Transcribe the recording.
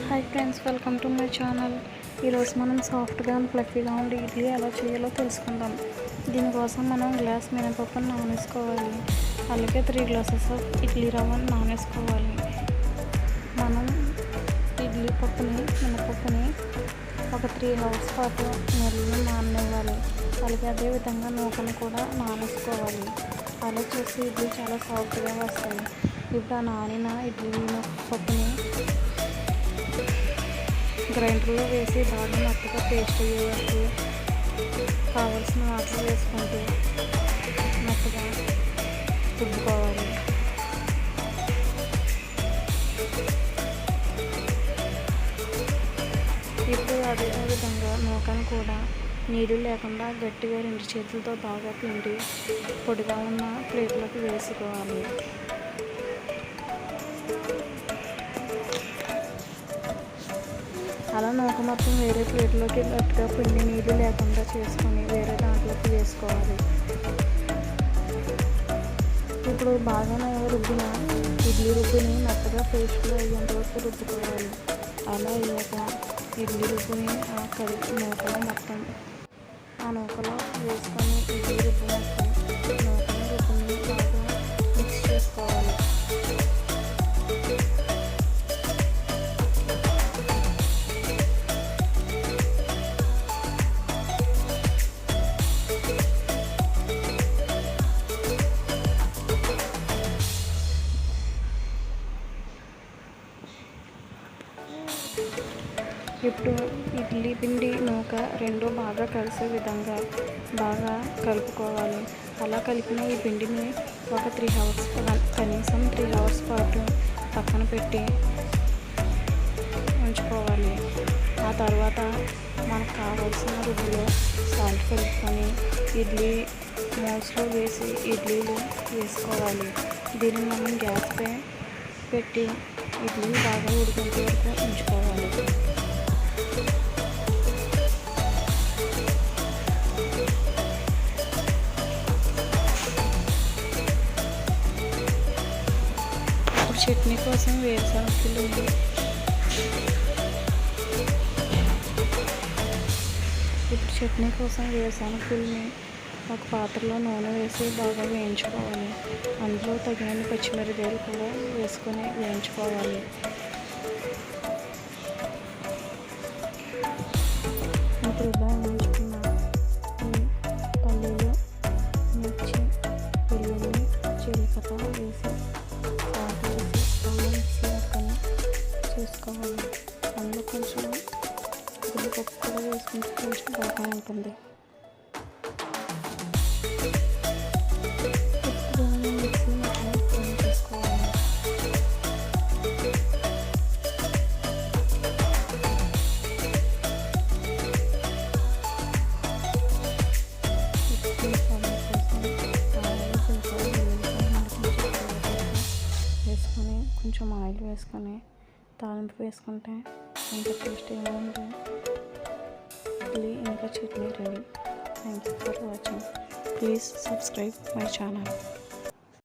Hi friends, welcome to my channel. ఈరోజు మనం సాఫ్ట్గా అండ్ ఫ్లఫీగా ఉండే ఇడ్లీ ఎలా చేయాలో తెలుసుకుందాం. దీనికోసం మనం గ్లాస్ మినపప్పును నానేసుకోవాలి. అలాగే 3 గ్లాసెస్ ఆఫ్ ఇడ్లీ రవ్వను నానేసుకోవాలి. మనం మినపప్పుని ఒక 3 అవర్స్ పాటు నీళ్ళలో నాననివ్వాలి. అలాగే అదేవిధంగా నూకను కూడా నానేసుకోవాలి. అలా చేసి ఇడ్లీ చాలా సాఫ్ట్గా వస్తాయి. ఇప్పుడు ఆ నానిన ఇడ్లీ పప్పుని గ్రైండర్లో వేసి బాగా మెత్తగా పేస్ట్ అయ్యే వరకు కావలసిన వాటర్ వేసుకుంటూ మెత్తగా రుబ్బుకోవాలి. ఇప్పుడు అదే విధంగా నూకను కూడా నీళ్ళు లేకుండా గట్టిగా 2 చేతులతో బాగా పిండి పొడిగా ఉన్న ప్లేట్లోకి వేసుకోవాలి. అలా నూక మొత్తం వేరే ప్లేట్లోకి గట్టిగా పిండి నీళ్ళు లేకుండా చేసుకొని వేరే దాంట్లోకి వేసుకోవాలి. ఇప్పుడు బాగా రుబ్బిన ఇడ్లీ రుబ్బుని మెత్తగా పేస్ట్లో అయ్యేంత వరకు రుబ్బుకోవాలి. అలా అయ్యాక ఇడ్లీ రుబ్బుని నూకలో మొత్తం ఆ నూకలో వేసుకొని ఇడ్లీ రుబ్బు మొత్తం రుబ్బుని బాగా మిక్స్ చేసుకోవాలి. ఇప్పుడు ఇడ్లీ పిండి నూక రెండు బాగా కలిసే విధంగా బాగా కలుపుకోవాలి. అలా కలిపిన ఈ పిండిని ఒక 3 అవర్స్ కనీసం 3 అవర్స్ పాటు పక్కన పెట్టి ఉంచుకోవాలి. ఆ తర్వాత మనకు కావాల్సిన రుబ్బులో సాల్ట్ కలుపుకొని ఇడ్లీ మోస్లో వేసి ఇడ్లీలు వేసుకోవాలి. దీన్ని మనం గ్యాస్పై పెట్టి ఇడ్లీ బాగా ఉడికేంత వరకు ఉంచుకోవాలి. ఇప్పుడు చట్నీ కోసం వేరుశనగలు ఒక పాత్రలో నూనె వేసి బాగా వేయించుకోవాలి. అందులో తగినన్ని పచ్చిమిరపకాయలు కూడా వేసుకొని వేయించుకోవాలి. ఇప్పుడు ఇలా వేయించుకున్న పల్లీలు, మిర్చి, వెల్లుల్లి, జీలకర్ర వేసి సాల్ట్ వేసి బాగా మిక్సీ పట్టుకొని చేసుకోవాలి. అందులో కొంచెం ఉల్లిపప్పు కూడా వేసుకుంటే కొంచెం బాగా ఉంటుంది. కొంచెం ఆయిల్ వేసుకొని తాలింపు వేసుకుంటే ఇంకా టేస్టీగా ఉంటుంది ఇడ్లీ ఇంకా chutney ready. Thank you for watching. Please subscribe my channel.